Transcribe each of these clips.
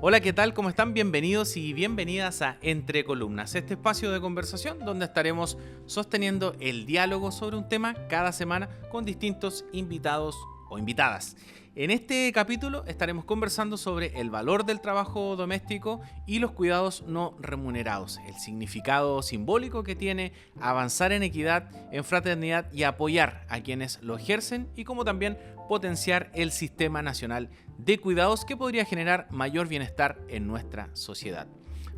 Hola, ¿qué tal? ¿Cómo están? Bienvenidos y bienvenidas a Entre Columnas, este espacio de conversación donde estaremos sosteniendo el diálogo sobre un tema cada semana con distintos invitados o invitadas. En este capítulo estaremos conversando sobre el valor del trabajo doméstico y los cuidados no remunerados, el significado simbólico que tiene avanzar en equidad, en fraternidad y apoyar a quienes lo ejercen y cómo también potenciar el Sistema Nacional de Cuidados que podría generar mayor bienestar en nuestra sociedad.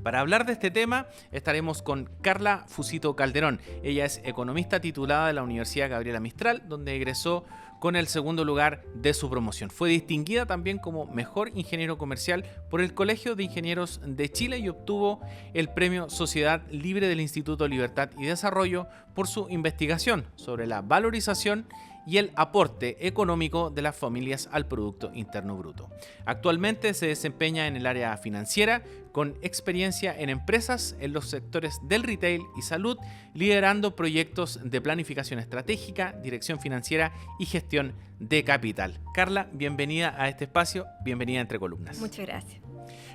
Para hablar de este tema estaremos con Carla Fusito Calderón. Ella es economista titulada de la Universidad Gabriela Mistral, donde egresó con el segundo lugar de su promoción. Fue distinguida también como mejor ingeniero comercial por el Colegio de Ingenieros de Chile y obtuvo el premio Sociedad Libre del Instituto Libertad y Desarrollo por su investigación sobre la valorización y el aporte económico de las familias al Producto Interno Bruto. Actualmente se desempeña en el área financiera con experiencia en empresas en los sectores del retail y salud, liderando proyectos de planificación estratégica, dirección financiera y gestión de capital. Carla, bienvenida a este espacio, bienvenida a Entre Columnas. Muchas gracias.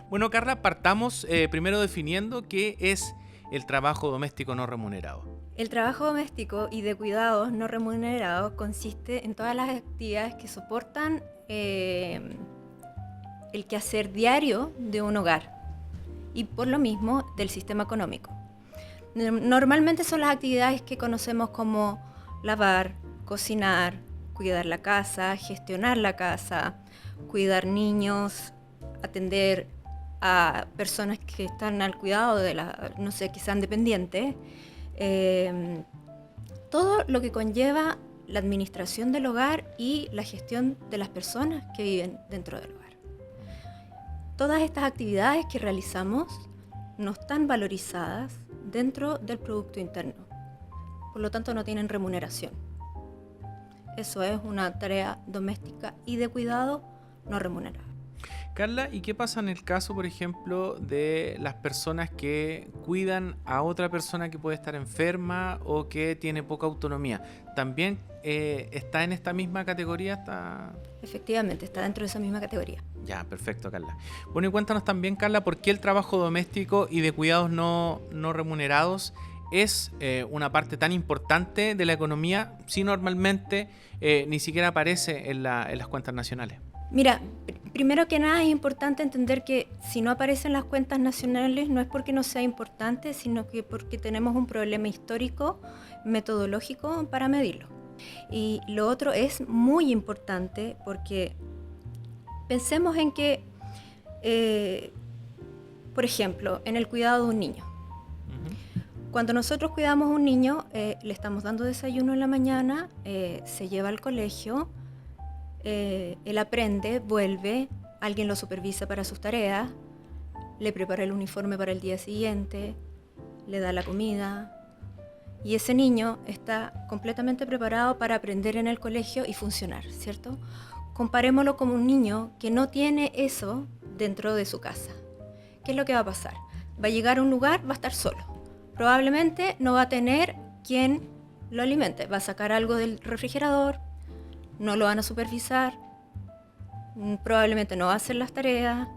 Bueno, Carla, partamos primero definiendo qué es el trabajo doméstico no remunerado. El trabajo doméstico y de cuidados no remunerados consiste en todas las actividades que soportan el quehacer diario de un hogar y por lo mismo del sistema económico. Normalmente son las actividades que conocemos como lavar, cocinar, cuidar la casa, gestionar la casa, cuidar niños, atender a personas que están al cuidado de que sean dependientes. Todo lo que conlleva la administración del hogar y la gestión de las personas que viven dentro del hogar. Todas estas actividades que realizamos no están valorizadas dentro del Producto Interno, por lo tanto no tienen remuneración. Eso es una tarea doméstica y de cuidado no remunerada. Carla, ¿y qué pasa en el caso, por ejemplo, de las personas que cuidan a otra persona que puede estar enferma o que tiene poca autonomía? ¿También está en esta misma categoría? Efectivamente, está dentro de esa misma categoría. Ya, perfecto, Carla. Bueno, y cuéntanos también, Carla, ¿por qué el trabajo doméstico y de cuidados no remunerados es una parte tan importante de la economía si normalmente ni siquiera aparece en las cuentas nacionales? Mira, primero que nada es importante entender que si no aparecen las cuentas nacionales no es porque no sea importante, sino que porque tenemos un problema histórico, metodológico para medirlo. Y lo otro es muy importante porque pensemos en que, por ejemplo, en el cuidado de un niño. Cuando nosotros cuidamos a un niño, le estamos dando desayuno en la mañana, se lleva al colegio, él aprende, vuelve, alguien lo supervisa para sus tareas, le prepara el uniforme para el día siguiente, le da la comida y ese niño está completamente preparado para aprender en el colegio y funcionar, ¿cierto? Comparémoslo con un niño que no tiene eso dentro de su casa. ¿Qué es lo que va a pasar? Va a llegar a un lugar, va a estar solo. Probablemente no va a tener quien lo alimente, va a sacar algo del refrigerador, no lo van a supervisar, probablemente no va a hacer las tareas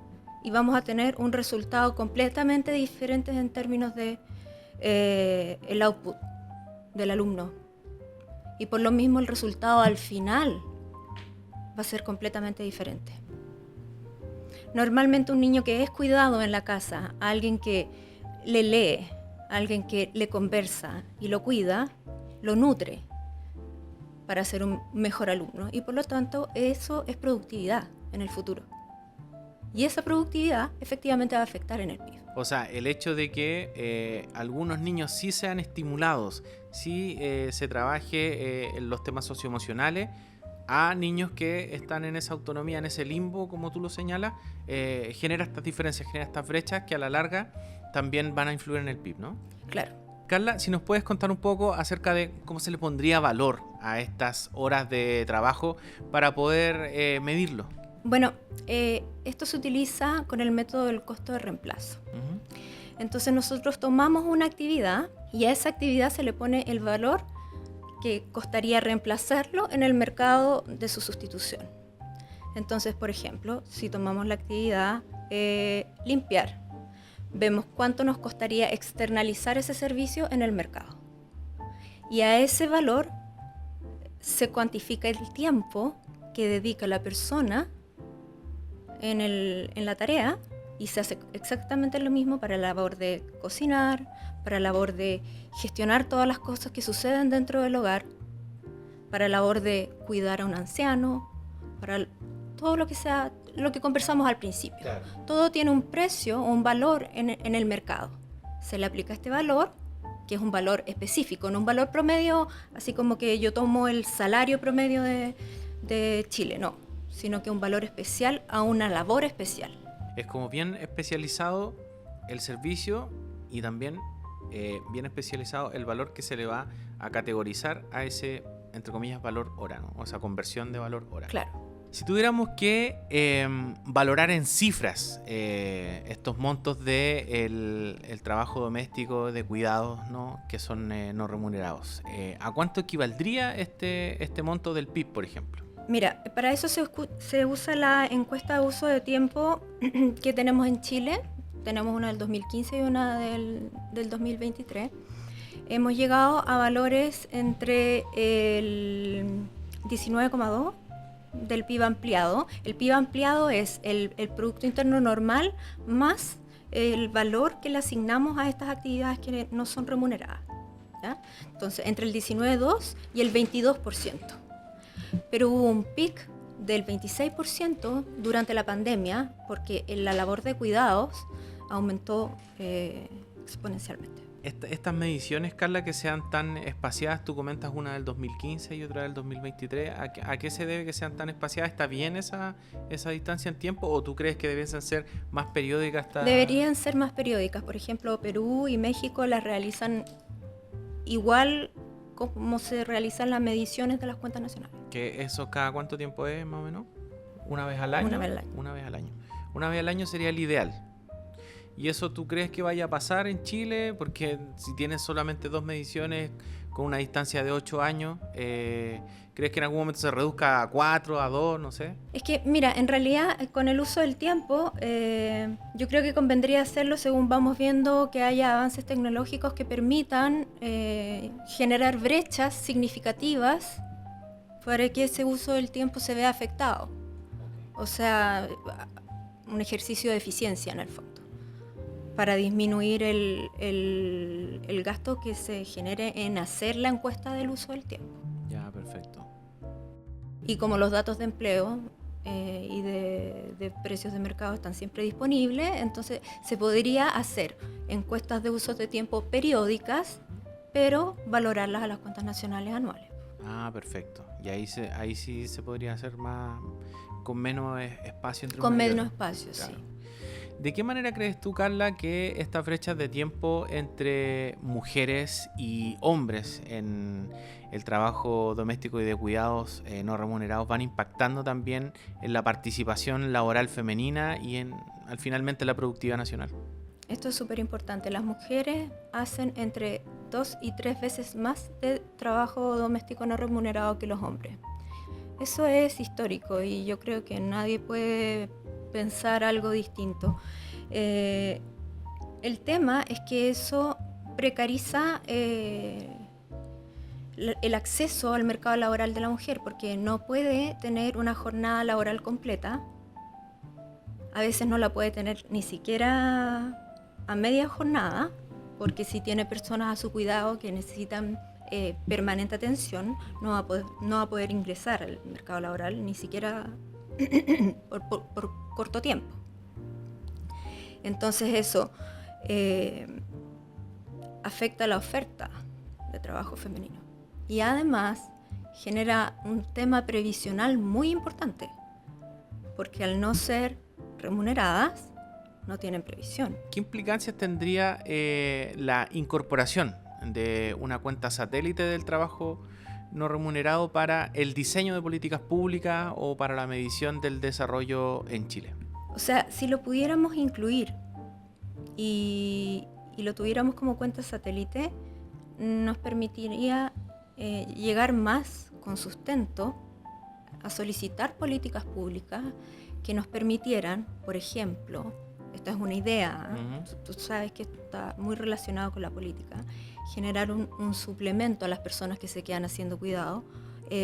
y vamos a tener un resultado completamente diferente en términos de el output del alumno. Y por lo mismo el resultado al final va a ser completamente diferente. Normalmente un niño que es cuidado en la casa, alguien que le lee, alguien que le conversa y lo cuida, lo nutre para ser un mejor alumno y por lo tanto eso es productividad en el futuro. Y esa productividad efectivamente va a afectar en el PIB. O sea, el hecho de que algunos niños sí sean estimulados, sí se trabaje en los temas socioemocionales, a niños que están en esa autonomía, en ese limbo, como tú lo señalas, genera estas diferencias, genera estas brechas que a la larga también van a influir en el PIB, ¿no? Claro. Carla, si nos puedes contar un poco acerca de cómo se le pondría valor a estas horas de trabajo para poder medirlo. Bueno, esto se utiliza con el método del costo de reemplazo. Entonces nosotros tomamos una actividad y a esa actividad se le pone el valor que costaría reemplazarlo en el mercado de su sustitución. Entonces, por ejemplo, si tomamos la actividad limpiar. Vemos cuánto nos costaría externalizar ese servicio en el mercado. Y a ese valor se cuantifica el tiempo que dedica la persona en la tarea, y se hace exactamente lo mismo para la labor de cocinar, para la labor de gestionar todas las cosas que suceden dentro del hogar, para la labor de cuidar a un anciano, para todo lo que sea, lo que conversamos al principio. Claro. Todo tiene un precio o un valor en el mercado. Se le aplica este valor, que es un valor específico, no un valor promedio, así como que yo tomo el salario promedio de Chile, no, sino que un valor especial a una labor especial. Es como bien especializado el servicio y también bien especializado el valor que se le va a categorizar a ese, entre comillas, valor hora, ¿no? O esa conversión de valor hora. Claro. Si tuviéramos que valorar en cifras estos montos de el trabajo doméstico de cuidados, ¿no? Que son no remunerados, ¿a cuánto equivaldría este monto del PIB, por ejemplo? Mira, para eso se usa la encuesta de uso de tiempo que tenemos en Chile. Tenemos una del 2015 y una del 2023. Hemos llegado a valores entre el 19,2 del PIB ampliado. El PIB ampliado es el Producto Interno Normal más el valor que le asignamos a estas actividades que no son remuneradas, ¿ya? Entonces, entre el 19,2 y el 22%. Pero hubo un pic del 26% durante la pandemia porque la labor de cuidados aumentó exponencialmente. Estas mediciones, Carla, que sean tan espaciadas, tú comentas una del 2015 y otra del 2023, ¿a qué se debe que sean tan espaciadas? ¿Está bien esa distancia en tiempo o tú crees que debiesen ser más periódicas? Deberían ser más periódicas. Por ejemplo, Perú y México las realizan igual como se realizan las mediciones de las cuentas nacionales. ¿Que eso cada cuánto tiempo es, más o menos? ¿Una vez al año? Una vez al año. Una vez al año. Una vez al año sería el ideal. ¿Y eso tú crees que vaya a pasar en Chile? Porque si tienes solamente 2 mediciones con una distancia de 8 años, ¿crees que en algún momento se reduzca a 4, a 2, no sé? Es que, mira, en realidad con el uso del tiempo, yo creo que convendría hacerlo según vamos viendo que haya avances tecnológicos que permitan generar brechas significativas para que ese uso del tiempo se vea afectado. O sea, un ejercicio de eficiencia en el fondo, para disminuir el gasto que se genere en hacer la encuesta del uso del tiempo. Ya, perfecto. Y como los datos de empleo y de precios de mercado están siempre disponibles, entonces se podría hacer encuestas de uso de tiempo periódicas, pero valorarlas a las cuentas nacionales anuales. Ah, perfecto. Y ahí sí se podría hacer más, con menos espacio entre Con una y menos otra. espacio, Claro. sí. ¿De qué manera crees tú, Carla, que estas brechas de tiempo entre mujeres y hombres en el trabajo doméstico y de cuidados no remunerados van impactando también en la participación laboral femenina y finalmente la productividad nacional? Esto es súper importante. Las mujeres hacen entre 2 y 3 veces más de trabajo doméstico no remunerado que los hombres. Eso es histórico y yo creo que nadie puede pensar algo distinto. El tema es que eso precariza el acceso al mercado laboral de la mujer, porque no puede tener una jornada laboral completa. A veces no la puede tener ni siquiera a media jornada, porque si tiene personas a su cuidado que necesitan permanente atención, no va a poder ingresar al mercado laboral ni siquiera por corto tiempo. Entonces eso afecta la oferta de trabajo femenino y además genera un tema previsional muy importante, porque al no ser remuneradas no tienen previsión. ¿Qué implicancias tendría la incorporación de una cuenta satélite del trabajo no remunerado para el diseño de políticas públicas o para la medición del desarrollo en Chile? O sea, si lo pudiéramos incluir y lo tuviéramos como cuenta satélite, nos permitiría llegar más con sustento a solicitar políticas públicas que nos permitieran, por ejemplo, esta es una idea, Ujú. tú sabes que está muy relacionado con la política, generar un suplemento a las personas que se quedan haciendo cuidado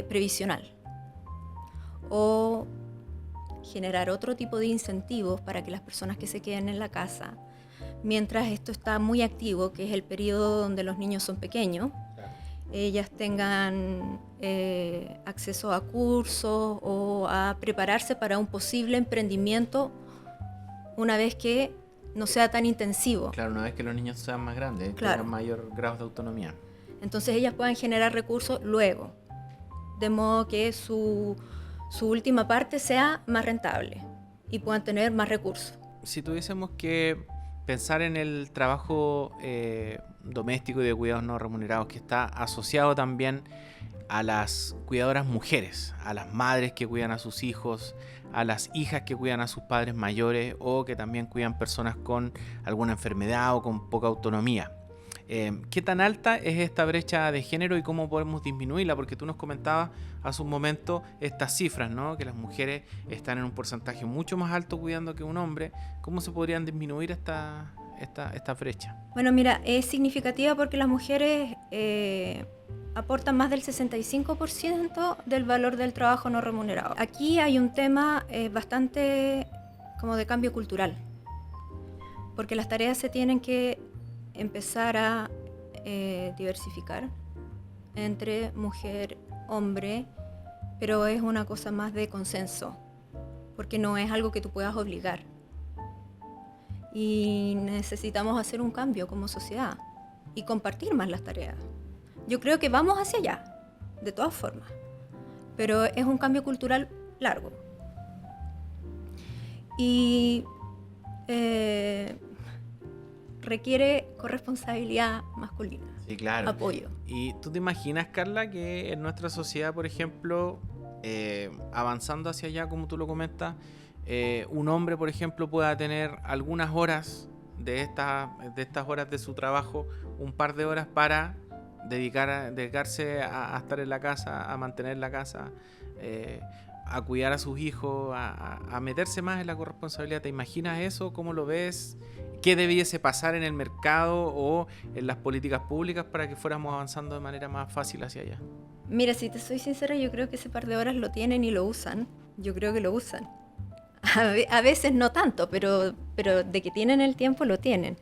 previsional. O generar otro tipo de incentivos para que las personas que se queden en la casa, mientras esto está muy activo, que es el periodo donde los niños son pequeños, ellas tengan acceso a cursos o a prepararse para un posible emprendimiento una vez que no sea tan intensivo. Claro, una vez que los niños sean más grandes, Claro. tengan mayor grado de autonomía. Entonces ellas puedan generar recursos luego, de modo que su última parte sea más rentable y puedan tener más recursos. Si tuviésemos que pensar en el trabajo doméstico y de cuidados no remunerados, que está asociado también a las cuidadoras mujeres, a las madres que cuidan a sus hijos, a las hijas que cuidan a sus padres mayores o que también cuidan personas con alguna enfermedad o con poca autonomía. ¿Qué tan alta es esta brecha de género y cómo podemos disminuirla? Porque tú nos comentabas hace un momento estas cifras, ¿no? Que las mujeres están en un porcentaje mucho más alto cuidando que un hombre. ¿Cómo se podrían disminuir esta brecha? Bueno, mira, es significativa porque las mujeres aportan más del 65% del valor del trabajo no remunerado. Aquí hay un tema bastante como de cambio cultural, porque las tareas se tienen que empezar a diversificar entre mujer, hombre, pero es una cosa más de consenso, porque no es algo que tú puedas obligar. Y necesitamos hacer un cambio como sociedad y compartir más las tareas. Yo creo que vamos hacia allá, de todas formas, pero es un cambio cultural largo. Y requiere corresponsabilidad masculina, Sí, claro. apoyo. ¿Y tú te imaginas, Carla, que en nuestra sociedad, por ejemplo, avanzando hacia allá, como tú lo comentas, un hombre, por ejemplo, pueda tener algunas horas de estas horas de su trabajo, un par de horas para dedicarse a estar en la casa, a mantener la casa, a cuidar a sus hijos, a meterse más en la corresponsabilidad? ¿Te imaginas eso? ¿Cómo lo ves? ¿Qué debiese pasar en el mercado o en las políticas públicas para que fuéramos avanzando de manera más fácil hacia allá? Mira, si te soy sincera, yo creo que ese par de horas lo tienen y lo usan. Yo creo que lo usan. A veces no tanto, pero de que tienen el tiempo, lo tienen.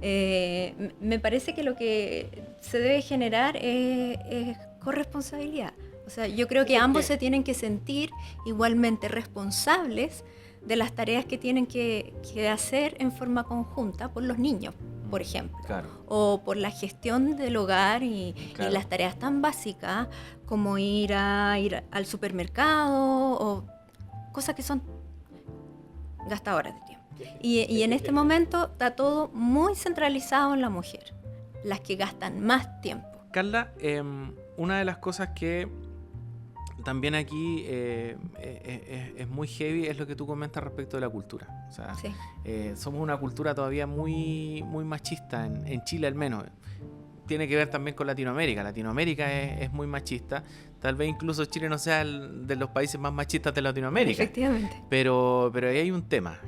Me parece que lo que se debe generar es corresponsabilidad. O sea, yo creo que ambos se tienen que sentir igualmente responsables de las tareas que tienen que hacer en forma conjunta por los niños, por ejemplo. Claro. O por la gestión del hogar y Claro. las tareas tan básicas como ir al supermercado o cosas que son gastadoras de tiempo. Y en este momento está todo muy centralizado en la mujer, las que gastan más tiempo. Carla, una de las cosas que también aquí es muy heavy es lo que tú comentas respecto de la cultura. O sea, Sí. somos una cultura todavía muy, muy machista, en Chile al menos. Tiene que ver también con Latinoamérica. Latinoamérica es muy machista. Tal vez incluso Chile no sea de los países más machistas de Latinoamérica. Efectivamente. Pero ahí hay un tema.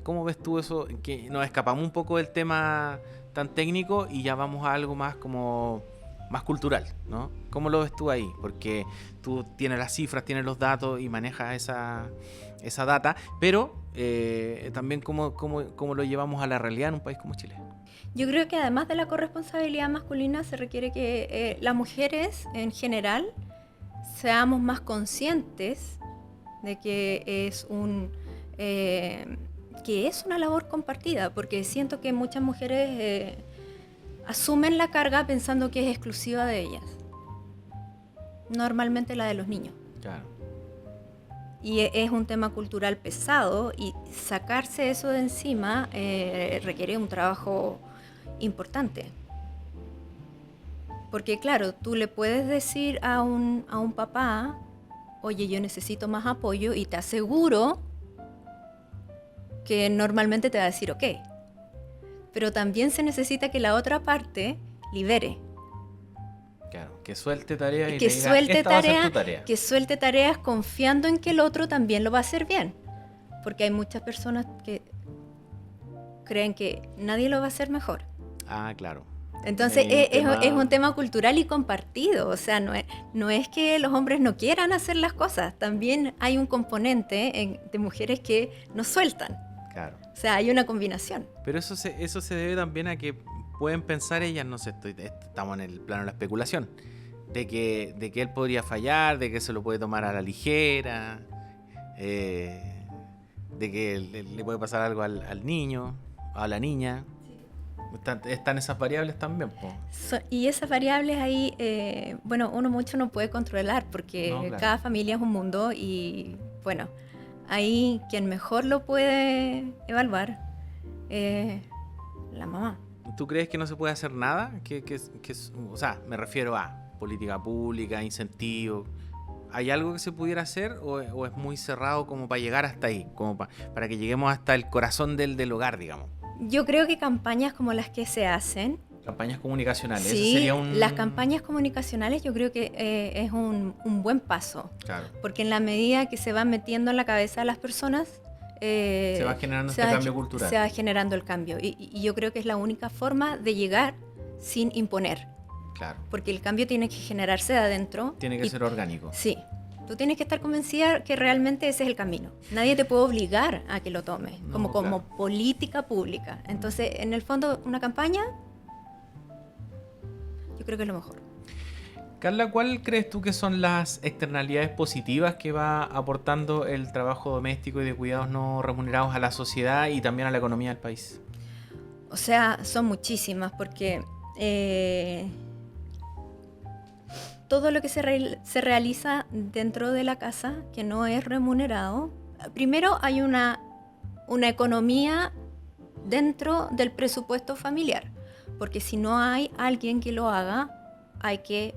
¿Cómo ves tú eso? Que nos escapamos un poco del tema tan técnico y ya vamos a algo más como más cultural, ¿no? ¿Cómo lo ves tú ahí? Porque tú tienes las cifras, tienes los datos y manejas esa data, pero también cómo lo llevamos a la realidad en un país como Chile. Yo creo que además de la corresponsabilidad masculina se requiere que las mujeres en general seamos más conscientes de que es una labor compartida, porque siento que muchas mujeres asumen la carga pensando que es exclusiva de ellas, normalmente la de los niños. Claro. Y es un tema cultural pesado y sacarse eso de encima requiere un trabajo importante. Porque claro, tú le puedes decir a un papá, oye, yo necesito más apoyo, y te aseguro que normalmente te va a decir ok. Pero también se necesita que la otra parte libere. Claro, que suelte tareas y Que le diga, suelte esta va a ser tareas, tu tarea. que suelte tareas confiando en que el otro también lo va a hacer bien. porque hay muchas personas que creen que nadie lo va a hacer mejor. Ah, claro. Entonces es un tema cultural y compartido, o sea, no es que los hombres no quieran hacer las cosas, también hay un componente de mujeres que no sueltan. Claro. O sea, hay una combinación. Pero eso se debe también a que pueden pensar ellas, no sé, estamos en el plano de la especulación, de que él podría fallar, de que se lo puede tomar a la ligera, de que le puede pasar algo al niño, a la niña. Están esas variables también, po. Y esas variables ahí, bueno, uno mucho no puede controlar porque No, claro. cada familia es un mundo y bueno, ahí quien mejor lo puede evaluar es la mamá. ¿Tú crees que no se puede hacer nada? O sea, me refiero a política pública, incentivos. ¿Hay algo que se pudiera hacer o es muy cerrado como para llegar hasta ahí? Como para que lleguemos hasta el corazón del hogar, digamos. Yo creo que campañas como las que se hacen. Campañas comunicacionales. Sí, Ese sería un... las campañas comunicacionales yo creo que es un buen paso. Claro. Porque en la medida que se van metiendo en la cabeza de las personas, se va generando este cambio cultural. Se va generando el cambio. Y yo creo que es la única forma de llegar sin imponer. Claro. Porque el cambio tiene que generarse de adentro. Tiene que ser orgánico. Sí. Tú tienes que estar convencida que realmente ese es el camino. Nadie te puede obligar a que lo tomes, como claro. política pública. Entonces, en el fondo, una campaña, yo creo que es lo mejor. Carla, ¿cuál crees tú que son las externalidades positivas que va aportando el trabajo doméstico y de cuidados no remunerados a la sociedad y también a la economía del país? O sea, son muchísimas, porque todo lo que se realiza dentro de la casa que no es remunerado, primero hay una economía dentro del presupuesto familiar, porque si no hay alguien que lo haga, hay que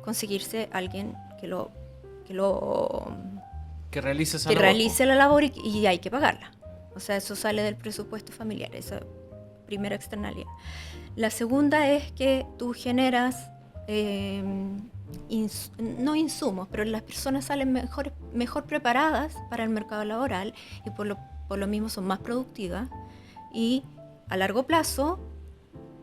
conseguirse alguien que realice la labor y hay que pagarla. O sea, eso sale del presupuesto familiar, esa primera externalidad. La segunda es que tú generas no insumos, pero las personas salen mejor preparadas para el mercado laboral y por lo mismo son más productivas y a largo plazo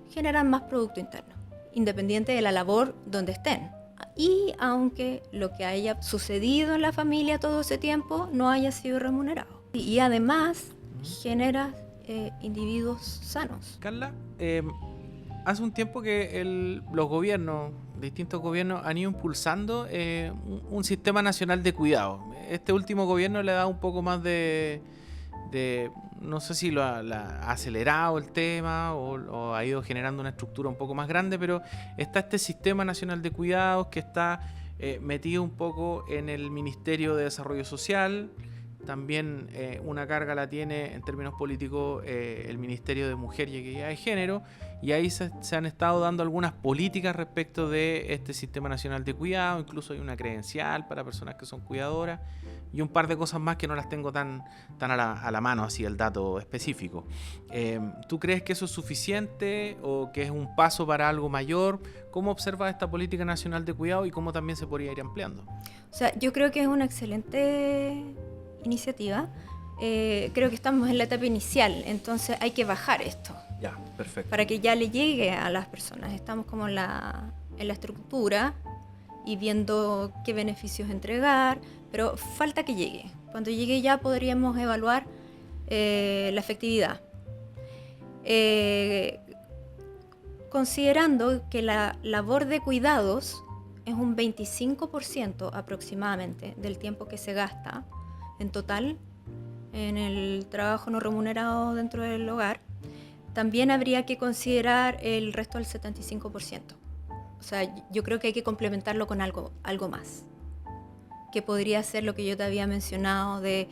generan más producto interno, independiente de la labor donde estén. Y aunque lo que haya sucedido en la familia todo ese tiempo no haya sido remunerado. Y además genera individuos sanos. Carla, hace un tiempo que los gobiernos, distintos gobiernos, han ido impulsando un sistema nacional de cuidado. Este último gobierno le ha dado un poco más de no sé si lo ha acelerado el tema o ha ido generando una estructura un poco más grande, pero está este sistema nacional de cuidados que está metido un poco en el Ministerio de Desarrollo Social. También una carga la tiene en términos políticos el Ministerio de Mujer y Equidad de Género, y ahí se han estado dando algunas políticas respecto de este Sistema Nacional de Cuidado. Incluso hay una credencial para personas que son cuidadoras y un par de cosas más que no las tengo tan a la mano, así el dato específico. ¿Tú crees que eso es suficiente o que es un paso para algo mayor? ¿Cómo observas esta política nacional de cuidado y cómo también se podría ir ampliando? O sea, yo creo que es una excelente iniciativa. Creo que estamos en la etapa inicial, entonces hay que bajar esto. Ya, perfecto. Para que ya le llegue a las personas. Estamos como en la estructura y viendo qué beneficios entregar, pero falta que llegue. Cuando llegue ya podríamos evaluar la efectividad. Considerando que la labor de cuidados es un 25% aproximadamente del tiempo que se gasta en total en el trabajo no remunerado dentro del hogar, también habría que considerar el resto del 75%. O sea, yo creo que hay que complementarlo con algo más, que podría ser lo que yo te había mencionado de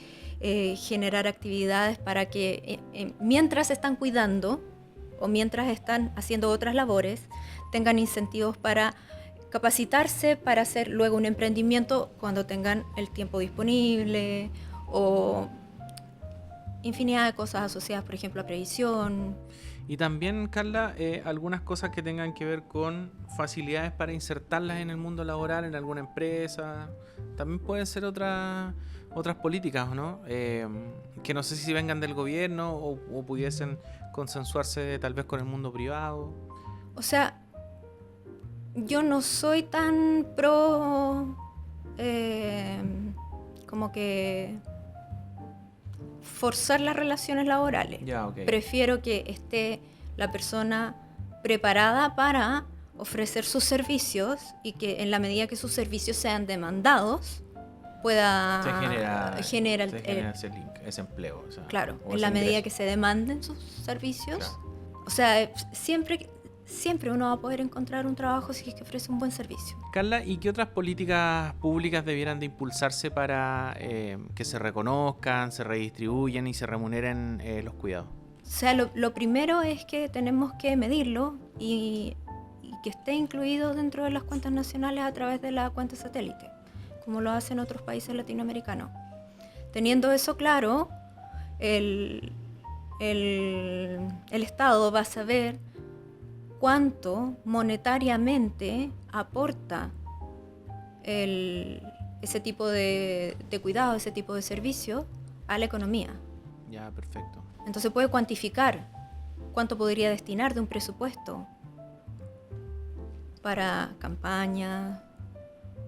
generar actividades para que mientras están cuidando o mientras están haciendo otras labores, tengan incentivos para capacitarse para hacer luego un emprendimiento cuando tengan el tiempo disponible o infinidad de cosas asociadas, por ejemplo, a previsión. Y también, Carla, algunas cosas que tengan que ver con facilidades para insertarlas en el mundo laboral, en alguna empresa. También puede ser otra otras políticas, ¿no? Que no sé si vengan del gobierno o pudiesen consensuarse tal vez con el mundo privado. O sea, yo no soy tan pro como que forzar las relaciones laborales. Ya, ok. Prefiero que esté la persona preparada para ofrecer sus servicios y que en la medida que sus servicios sean demandados pueda genera ese link, ese empleo. O sea, claro, o en ese la medida ingreso. que se demanden sus servicios. Claro. O sea, siempre uno va a poder encontrar un trabajo si es que ofrece un buen servicio. Carla, ¿y qué otras políticas públicas debieran de impulsarse para que se reconozcan, se redistribuyan y se remuneren los cuidados? O sea, lo primero es que tenemos que medirlo y que esté incluido dentro de las cuentas nacionales a través de la cuenta satélite, como lo hacen otros países latinoamericanos. Teniendo eso claro, el Estado va a saber cuánto monetariamente aporta ese tipo de cuidado, ese tipo de servicio a la economía. Ya, perfecto. Entonces puede cuantificar cuánto podría destinar de un presupuesto para campañas,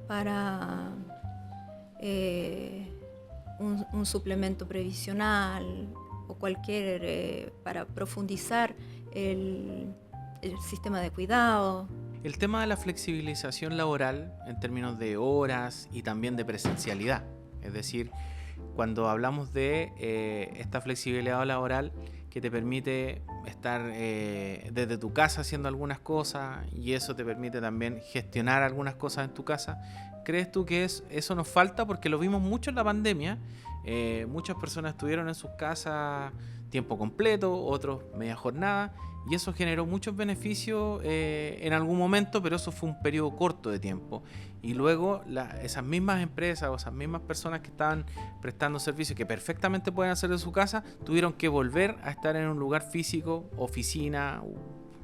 para un suplemento previsional o cualquier, para profundizar el sistema de cuidado. El tema de la flexibilización laboral en términos de horas y también de presencialidad. Es decir, cuando hablamos de esta flexibilidad laboral que te permite estar desde tu casa haciendo algunas cosas y eso te permite también gestionar algunas cosas en tu casa, ¿crees tú que eso nos falta? Porque lo vimos mucho en la pandemia. Muchas personas estuvieron en sus casas tiempo completo, otros media jornada, y eso generó muchos beneficios en algún momento, pero eso fue un periodo corto de tiempo. Y luego esas mismas empresas o esas mismas personas que estaban prestando servicios que perfectamente pueden hacer de su casa, tuvieron que volver a estar en un lugar físico, oficina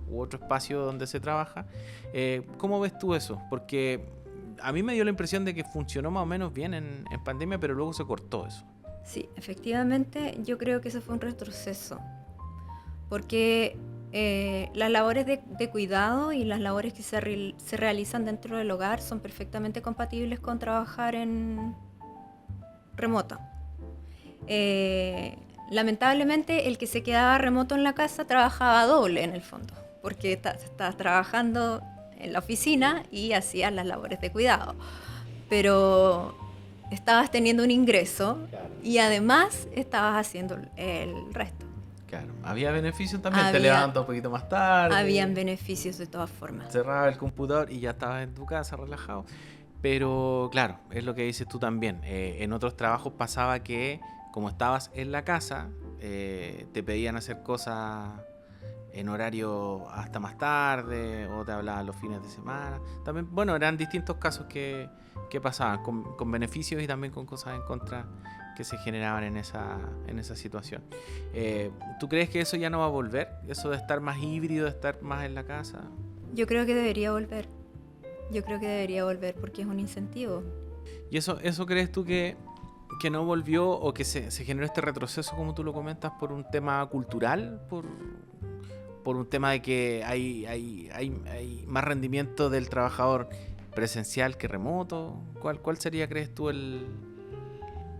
u otro espacio donde se trabaja. ¿Cómo ves tú eso? Porque a mí me dio la impresión de que funcionó más o menos bien en pandemia, pero luego se cortó eso. Sí, efectivamente, yo creo que eso fue un retroceso, porque las labores de cuidado y las labores que se realizan dentro del hogar son perfectamente compatibles con trabajar en remoto. Lamentablemente, el que se quedaba remoto en la casa trabajaba doble en el fondo, porque estabas trabajando en la oficina y hacías las labores de cuidado, pero estabas teniendo un ingreso y además estabas haciendo el resto. Claro, había beneficios también, te levantas un poquito más tarde. Habían beneficios de todas formas. Cerraba el computador y ya estabas en tu casa relajado. Pero claro, es lo que dices tú también. En otros trabajos pasaba que como estabas en la casa, te pedían hacer cosas en horario hasta más tarde o te hablaban los fines de semana. También, bueno, eran distintos casos que pasaban con beneficios y también con cosas en contra que se generaban en esa situación. ¿Tú crees que eso ya no va a volver? ¿Eso de estar más híbrido, de estar más en la casa? Yo creo que debería volver. Yo creo que debería volver porque es un incentivo. ¿Y eso crees tú que no volvió o que se generó este retroceso, como tú lo comentas, por un tema cultural? ¿Por un tema de que hay más rendimiento del trabajador presencial que remoto? ¿Cuál sería, crees tú,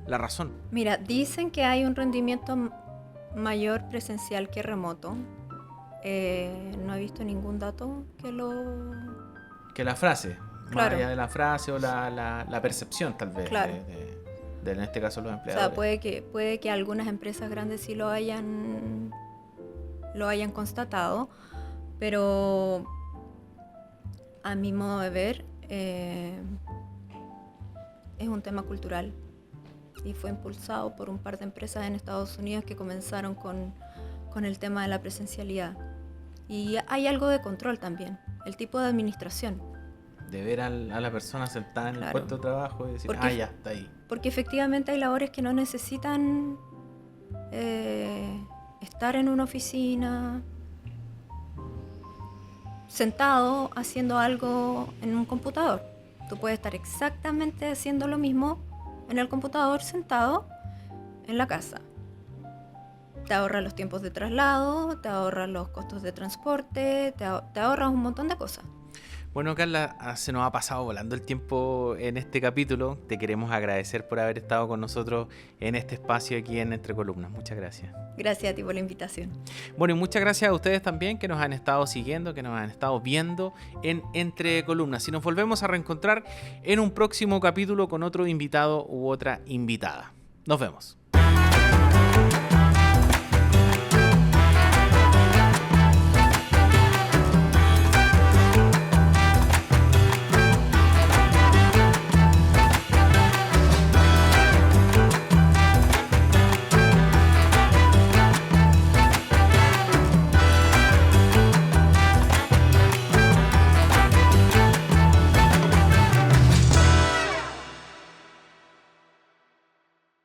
la razón? Mira, dicen que hay un rendimiento mayor presencial que remoto. No he visto ningún dato que lo... Que la frase, claro. Más allá de la frase o la percepción tal vez, claro. de en este caso los empleadores. O sea, puede que algunas empresas grandes sí lo hayan constatado, pero a mi modo de ver es un tema cultural y fue impulsado por un par de empresas en Estados Unidos que comenzaron con el tema de la presencialidad. Y hay algo de control también, el tipo de administración. De ver a la persona sentada en el puesto de trabajo y decir, ya, está ahí. Porque efectivamente hay labores que no necesitan estar en una oficina, sentado haciendo algo en un computador. Tú puedes estar exactamente haciendo lo mismo en el computador sentado en la casa. Te ahorra los tiempos de traslado, te ahorra los costos de transporte, te ahorra un montón de cosas. Bueno, Carla, se nos ha pasado volando el tiempo en este capítulo. Te queremos agradecer por haber estado con nosotros en este espacio aquí en Entre Columnas. Muchas gracias. Gracias a ti por la invitación. Bueno, y muchas gracias a ustedes también que nos han estado siguiendo, que nos han estado viendo en Entre Columnas. Y nos volvemos a reencontrar en un próximo capítulo con otro invitado u otra invitada. Nos vemos.